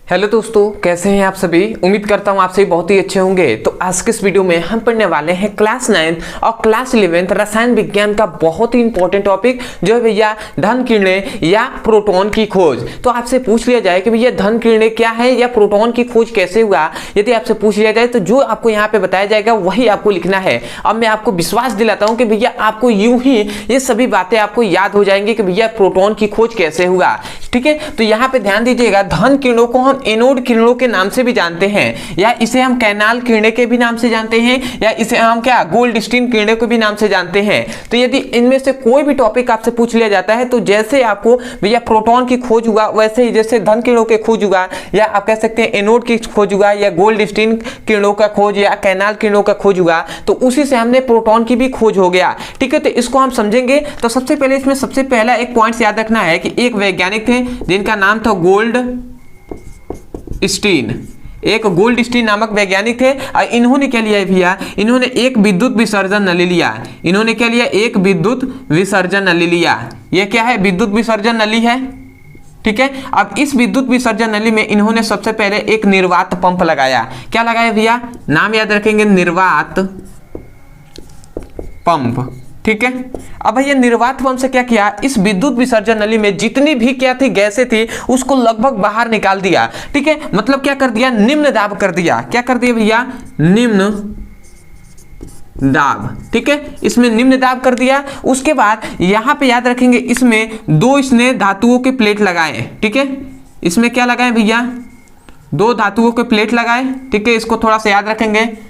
Hello दोस्तों, कैसे हैं आप सभी। उम्मीद करता हूं आप सभी बहुत ही अच्छे होंगे। तो आज के इस वीडियो में हम पढ़ने वाले हैं क्लास 9 और क्लास 11 रसायन विज्ञान का बहुत ही इंपॉर्टेंट टॉपिक जो है भैया धन किरणें या प्रोटॉन की खोज। तो आपसे पूछ लिया जाए कि भैया धन किरणें क्या है या प्रोटॉन की खोज कैसे हुआ, यदि आपसे पूछ लिया जाए तो जो आपको यहाँ पे बताया जाएगा वही आपको लिखना है। अब मैं आपको विश्वास दिलाता हूँ कि भैया आपको यूं ही ये सभी बातें आपको याद हो जाएंगी कि भैया प्रोटॉन की खोज कैसे हुआ। ठीक है, तो यहाँ पे ध्यान दीजिएगा, धन किरणों को हम एनोड किरणों के नाम से भी जानते हैं, या इसे हम कैनाल किरणें के भी नाम से जानते हैं, या इसे हम क्या गोल्डस्टीन किरणें के भी नाम से जानते हैं। तो यदि इनमें से कोई भी टॉपिक आपसे पूछ लिया जाता है तो जैसे आपको भैया प्रोटॉन की खोज हुआ वैसे ही जैसे धन किरणों की खोज हुआ, या आप कह सकते हैं एनोड की खोज हुआ, या गोल्डस्टीन किरणों का खोज, या कैनाल किरणों का खोज हुआ, तो उसी से हमने प्रोटॉन की भी खोज हो गया। ठीक है, तो इसको हम समझेंगे। तो सबसे पहले इसमें सबसे पहला एक पॉइंट याद रखना है कि एक वैज्ञानिक थे जिनका नाम था गोल्डस्टीन। एक गोल्डस्टीन नामक वैज्ञानिक थे और इन्होंने क्या लिया भैया, इन्होंने एक विद्युत विसर्जन नली लिया। इन्होंने क्या लिया, एक विद्युत विसर्जन नली लिया। यह क्या है, विद्युत विसर्जन नली है। ठीक है, अब इस विद्युत विसर्जन नली में इन्होंने सबसे पहले एक निर्वात पंप लगाया। क्या लगाया भैया, नाम याद रखेंगे, निर्वात पंप। ठीक है, अब भैया निर्वात पंप से क्या किया, इस विद्युत विसर्जन नली में जितनी भी क्या थी गैसें थी उसको लगभग बाहर निकाल दिया। ठीक है, मतलब क्या कर दिया, निम्न दाब कर दिया। क्या कर दिया भैया, निम्न दाब। ठीक है, इसमें निम्न दाब कर दिया। उसके बाद यहां पे याद रखेंगे, इसमें दो इसने धातुओं के प्लेट लगाए। ठीक है, इसमें क्या लगाए भैया, दो धातुओं के प्लेट लगाए। ठीक है, इसको थोड़ा सा याद रखेंगे,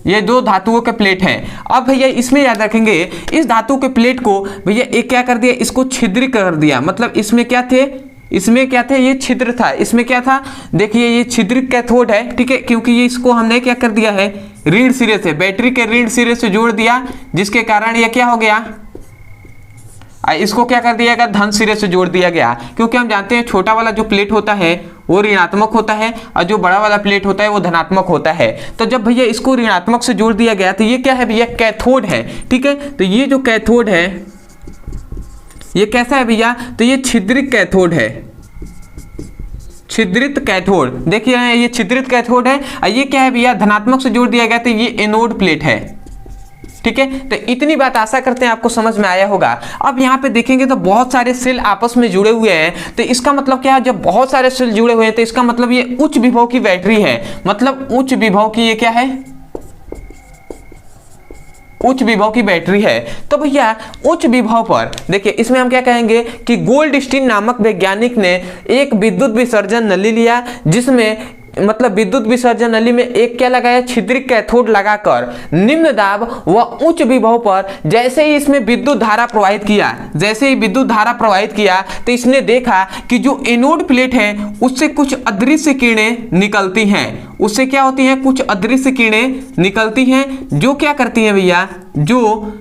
ये दो धातुओं के प्लेट हैं। अब भैया इसमें याद रखेंगे, इस धातु के प्लेट को भैया एक क्या कर दिया, इसको छिद्र कर दिया। मतलब इसमें क्या थे, इसमें क्या थे, ये छिद्र था। इसमें क्या था, देखिए ये छिद्र कैथोड है। ठीक है, क्योंकि ये इसको हमने क्या कर दिया है, ऋण सिरे से, बैटरी के ऋण सिरे से जोड़ दिया, जिसके कारण ये क्या हो गया, इसको क्या कर दिया गया, धन सिरे से जोड़ दिया गया। क्योंकि हम जानते हैं छोटा वाला जो प्लेट होता है वो ऋणात्मक होता है और जो बड़ा वाला प्लेट होता है वो धनात्मक होता है। तो जब भैया इसको ऋणात्मक से जोड़ दिया गया तो ये क्या है भैया, कैथोड है। ठीक है, तो ये जो कैथोड है ये कैसा है भैया, तो ये छिद्रित कैथोड है। छिद्रित कैथोड, देखिए ये छिद्रित कैथोड है। और ये क्या है भैया, धनात्मक से जोड़ दिया गया तो ये एनोड प्लेट है। ठीक है, तो इतनी बात आशा करते हैं आपको समझ में आया होगा। अब यहाँ पे देखेंगे तो बहुत सारे सेल आपस में जुड़े हुए हैं। तो इसका मतलब क्या है, जब बहुत सारे सेल जुड़े हुए हैं तो इसका मतलब ये उच्च विभव की बैटरी है। मतलब उच्च विभव की ये क्या है, उच्च विभव की बैटरी है। तो भैया उच्च विभव पर देखिए, इसमें हम क्या कहेंगे कि गोल्डस्टीन नामक वैज्ञानिक ने एक विद्युत विसर्जन नली लिया, जिसमें मतलब विद्युत विसर्जन नली में एक क्या लगाया, छिद्रित कैथोड लगाकर निम्न दाब व उच्च विभव पर जैसे ही इसमें विद्युत धारा प्रवाहित किया, जैसे ही विद्युत धारा प्रवाहित किया तो इसने देखा कि जो एनोड प्लेट है उससे कुछ अदृश्य किरणें निकलती हैं। उससे क्या होती हैं, कुछ अदृश्य किरणें निकलती हैं, जो क्या करती हैं भैया, जो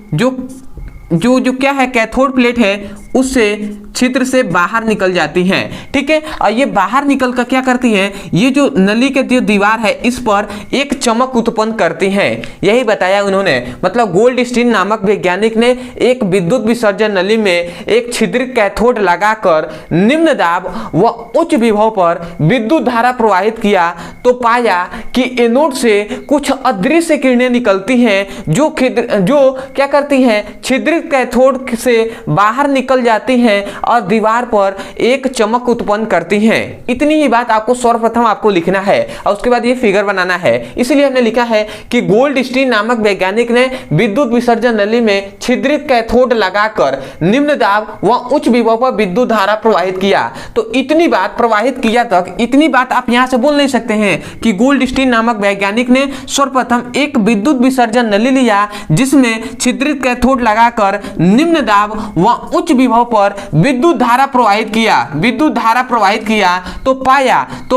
क्या है, कैथोड प्लेट है उससे छिद्र से बाहर निकल जाती हैं। ठीक है, और ये बाहर निकल कर क्या करती हैं, ये जो नली के जो दीवार है इस पर एक चमक उत्पन्न करती हैं। यही बताया उन्होंने। मतलब गोल्डस्टीन नामक वैज्ञानिक ने एक विद्युत विसर्जन नली में एक छिद्रित कैथोड लगाकर निम्न दाब व उच्च विभव पर विद्युत धारा प्रवाहित किया तो पाया कि एनोड से कुछ अदृश्य किरणें निकलती हैं, जो क्या करती हैं, छिद्रित कैथोड से बाहर निकल जाती हैं और दीवार पर एक चमक उत्पन्न करती हैं। इतनी ही बात आपको सर्वप्रथम आपको लिखना है और उसके बाद ये फिगर बनाना है। इसलिए हमने लिखा है कि गोल्डस्टीन नामक वैज्ञानिक ने विद्युत विसर्जन नली में छिद्रित कैथोड लगाकर निम्न दाब व उच्च विभव पर विद्युत धारा प्रवाहित किया। तो इतनी बात प्रवाहित किया तक, इतनी बात आप यहां से बोल नहीं सकते हैं कि गोल्डस्टीन नामक वैज्ञानिक ने सर्वप्रथम एक विद्युत विसर्जन नली लिया जिसमें छिद्रित कैथोड लगाकर निम्न दाब व उच्च विभव पर विद्युत धारा प्रवाहित किया। विद्युत धारा प्रवाहित किया तो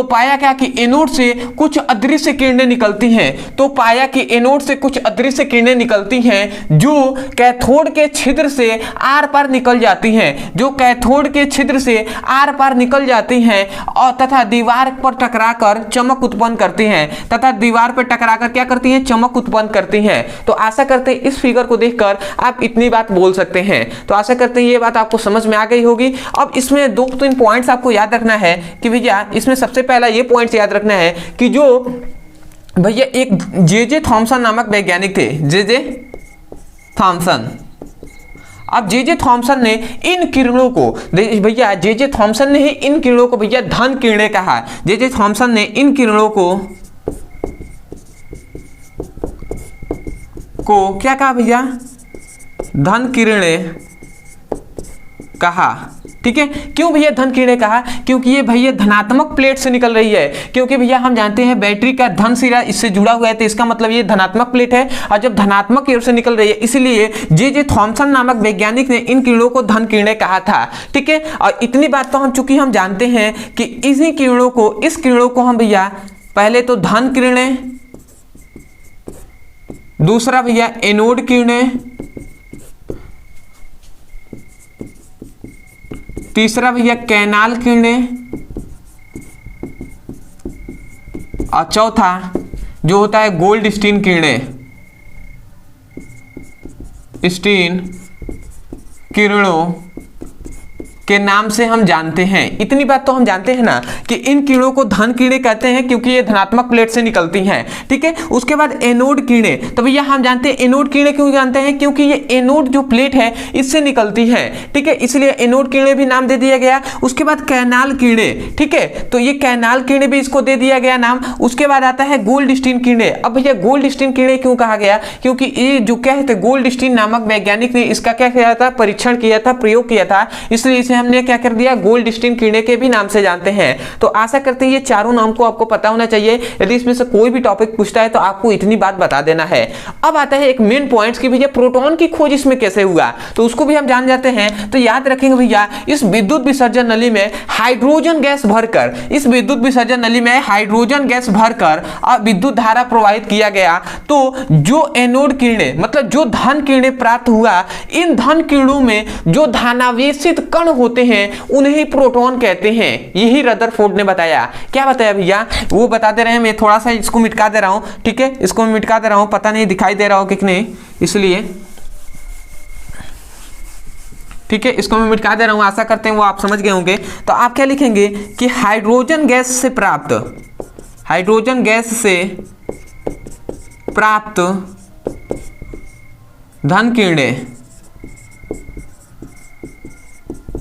पाया क्या कि एनोड से कुछ अदृश्य किरणें निकलती हैं। तो पाया कि एनोड से कुछ अदृश्य किरणें निकलती हैं जो कैथोड के छिद्र से आर पार निकल जाती हैं, जो कैथोड के छिद्र से आर पार निकल जाती हैं और तथा दीवार पर टकराकर चमक उत्पन्न करती हैं, तथा दीवार पर टकराकर क्या करती हैं, चमक उत्पन्न करती हैं। तो आशा करते हैं इस फिगर को देखकर आप इतनी बात बोल सकते हैं। तो आशा करते हैं ये बात आपको आपको समझ में आ गई होगी। अब इसमें 2-3 पॉइंट्स आपको याद रखना है कि भैया इसमें सबसे पहला ये पॉइंट्स याद रखना है कि जो भैया एक जे थॉमसन नामक वैज्ञानिक थे, जे थॉमसन। अब जे थॉमसन ने इन किरणों को भैया जे थॉमसन ने ही इन किरणों को भैया धन किरणें कहा। जे थॉमसन ने इन किरणों को क्या कहा भैया? धन किरणें कहा। ठीक है, क्यों भैया धन किरणें कहा? क्योंकि ये भैया धनात्मक प्लेट से निकल रही है। क्योंकि भैया हम जानते हैं बैटरी का धन सिरा इससे जुड़ा हुआ है, तो इसका मतलब ये धनात्मक प्लेट है, और जब धनात्मक की ओर से निकल रही है इसलिए जे थॉमसन नामक वैज्ञानिक ने इन किरणों को धन किरणें कहा था। ठीक है, और इतनी बात तो हम चूंकि हम जानते हैं कि इसी किरणों को, इस किरणों को हम भैया पहले तो धन किरणें, दूसरा भैया एनोड किरणें, तीसरा भैया कैनाल किरणें, और चौथा जो होता है गोल्डस्टीन किरणें, स्टीन किरणों के नाम से हम जानते हैं। इतनी बात तो हम जानते हैं ना कि इन किरणों को धन किरणें कहते हैं क्योंकि ये धनात्मक प्लेट से निकलती हैं। ठीक है, उसके बाद एनोड किरणें, तो भैया हम जानते हैं एनोड किरणें क्यों जानते हैं? क्योंकि ये एनोड जो प्लेट है इससे निकलती है। ठीक है, इसलिए एनोड किरणें भी नाम दे दिया गया। उसके बाद कैनाल किरणें, ठीक है, तो ये कैनाल किरणें भी इसको दे दिया गया नाम। उसके बाद आता है गोल्डस्टीन किरणें। अब भैया गोल्डस्टीन किरणें क्यों कहा गया? क्योंकि ये जो क्या है गोल्डस्टीन नामक वैज्ञानिक ने इसका क्या किया था? परीक्षण किया था, प्रयोग किया था, इसलिए इसे हमने क्या कर दिया? गोल्डस्टीन किरणें के भी नाम से जानते हैं। तो आशा करते हैं ये चारों नाम को आपको पता होना चाहिए। यदि इसमें से कोई भी टॉपिक पूछता है तो आपको इतनी बात बता देना है। अब आता है एक मेन पॉइंट्स कि भैया प्रोटॉन की खोज इसमें कैसे हुआ, तो उसको भी हम जान जाते हैं। तो याद रखेंगे भैया, इस विद्युत विसर्जन नली में हाइड्रोजन गैस भरकर, इस विद्युत विसर्जन नली में हाइड्रोजन गैस भरकर विद्युत धारा प्रवाहित किया गया। तो जो एनोड किरणें मतलब जो धन किरणें प्राप्त हुआ, इन धन किरणों में जो धनावेशित कण होते हैं उन्हें प्रोटॉन कहते हैं। यही रदरफोर्ड ने बताया। क्या बताया भैया? वो बता दे रहे हैं, मैं थोड़ा सा इसको मिटा दे रहा हूं। ठीक है, इसको मैं मिटा दे रहा हूं, पता नहीं दिखाई दे रहा हो कि नहीं, इसलिए ठीक है, इसको मैं मिटा दे रहा हूं। आशा करते हैं वो आप समझ गए होंगे। तो आप क्या लिखेंगे कि हाइड्रोजन गैस से प्राप्त, हाइड्रोजन गैस से प्राप्त धन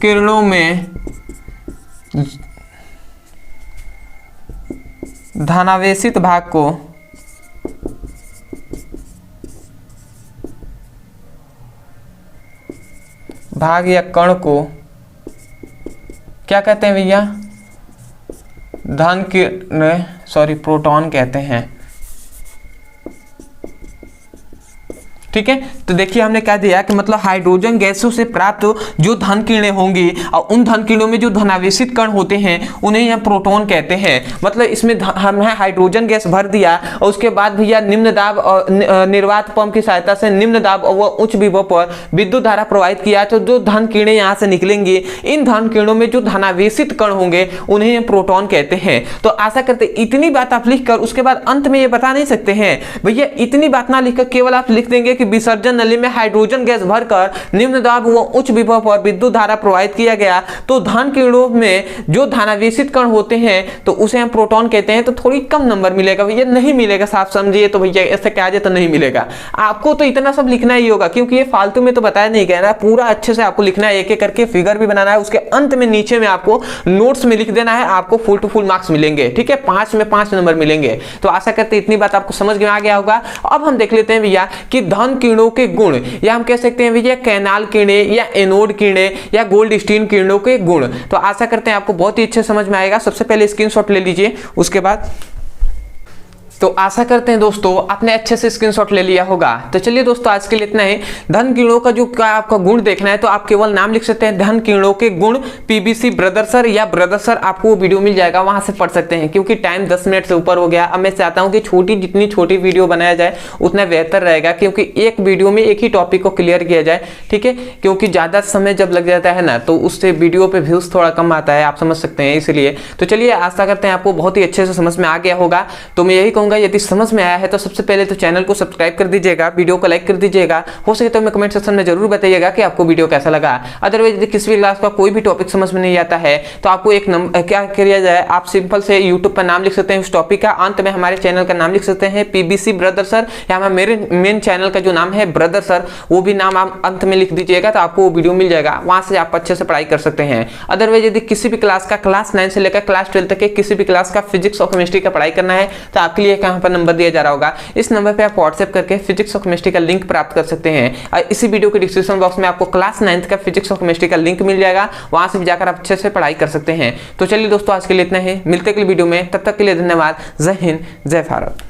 किरणों में धनावेशित भाग को भाग या कण को क्या कहते हैं भैया? प्रोटॉन कहते हैं। ठीक है, तो देखिए हमने क्या दिया कि मतलब हाइड्रोजन गैसों से प्राप्त जो धन किरणें होंगी और उन धन किरणों में जो धनावेशित कण होते हैं उन्हें यह प्रोटॉन कहते हैं। मतलब इसमें हमने हाइड्रोजन गैस भर दिया और उसके बाद भैया निम्न दाब और निर्वात पंप की सहायता से निम्न दाब और उच्च विभव पर विद्युत धारा प्रवाहित किया, तो जो धन किरणें यहाँ से निकलेंगी, इन धन किरणों में जो धनावेशित कण होंगे उन्हें प्रोटॉन कहते हैं। तो आशा करते इतनी बात आप लिखकर उसके बाद अंत में ये बता नहीं सकते हैं भैया, इतनी बात ना लिखकर केवल आप लिख देंगे कि विसर्जन नली में हाइड्रोजन गैस भरकर निम्न दाब व उच्च विभव पर विद्युत धारा प्रवाहित किया गया, तो धन किरणों में जो धनावेशित कण होते हैं तो उसे हम प्रोटॉन कहते हैं। तो थोड़ी कम नंबर मिलेगा भैया, नहीं मिलेगा, साफ समझिए। तो भैया ऐसे कहा जाए तो नहीं मिलेगा। आपको तो इतना सब लिखना ही होगा क्योंकि ये फालतू में तो बताया नहीं गया ना, पूरा अच्छे से आपको लिखना है, एक एक करके फिगर भी बनाना है। उसके अंत में नीचे में आपको नोट्स में लिख देना है, आपको फुल टू फुल मार्क्स मिलेंगे। ठीक है, 5 में 5 नंबर मिलेंगे। तो आशा करते इतनी बात आपको समझ में आ गया होगा। अब हम देख लेते हैं भैया कि धन किरणों के गुण, या हम कह सकते हैं भैया कैनाल किरणें या एनोड किरणें या गोल्डस्टीन किरणों के गुण। तो आशा करते हैं आपको बहुत ही अच्छे समझ में आएगा। सबसे पहले स्क्रीनशॉट ले लीजिए, उसके बाद तो आशा करते हैं दोस्तों आपने अच्छे से स्क्रीनशॉट ले लिया होगा। तो चलिए दोस्तों आज के लिए इतना ही। धन किरणों का जो क्या आपका गुण देखना है तो आप केवल नाम लिख सकते हैं धन किरणों के गुण, पीबीसी ब्रदर सर या ब्रदर सर, आपको वो वीडियो मिल जाएगा, वहां से पढ़ सकते हैं। क्योंकि टाइम 10 मिनट से ऊपर हो गया। अब मैं चाहता हूं कि जितनी छोटी वीडियो बनाया जाए उतना बेहतर रहेगा, क्योंकि एक वीडियो में एक ही टॉपिक को क्लियर किया जाए। ठीक है, क्योंकि ज्यादा समय जब लग जाता है ना तो उससे वीडियो पे व्यूज थोड़ा कम आता है, आप समझ सकते हैं। इसलिए तो चलिए आशा करते हैं आपको बहुत ही अच्छे से समझ में आ गया होगा। तो मैं यही कहूँगा करूंगा यदि समझ में आया है तो सबसे पहले तो चैनल को सब्सक्राइब कर दीजिएगा, वीडियो को लाइक कर दीजिएगा, हो सके तो हमें कमेंट सेक्शन में जरूर बताइएगा कि आपको वीडियो कैसा लगा। अदरवाइज यदि किसी भी क्लास का कोई भी टॉपिक समझ में नहीं आता है तो आपको एक क्या किया जाए, आप सिंपल से यूट्यूब पर नाम लिख सकते हैं उस टॉपिक का, अंत में हमारे चैनल का नाम लिख सकते हैं पीबीसी ब्रदर सर, या मेरे मेन चैनल का जो नाम है ब्रदर सर, वो भी नाम आप अंत में लिख दीजिएगा तो आपको वो वीडियो मिल जाएगा, वहां से आप अच्छे से पढ़ाई कर सकते हैं। अदरवाइज यदि किसी भी क्लास का क्लास 9 से लेकर क्लास 12 तक के किसी भी क्लास का फिजिक्स और केमिस्ट्री का पढ़ाई करना है तो आपके लिए कहां पर नंबर दिया जा रहा होगा, इस नंबर पे आप व्हाट्सएप करके फिजिक्स और केमिस्ट्री का लिंक प्राप्त कर सकते हैं। और इसी वीडियो के डिस्क्रिप्शन बॉक्स में आपको क्लास 9 का फिजिक्स और केमिस्ट्री का लिंक मिल जाएगा, वहां से भी जाकर आप अच्छे से पढ़ाई कर सकते हैं। तो चलिए दोस्तों, आज के लिए इतना ही, मिलते अगली वीडियो में, तब तक के लिए धन्यवाद। जय हिंद, जय भारत।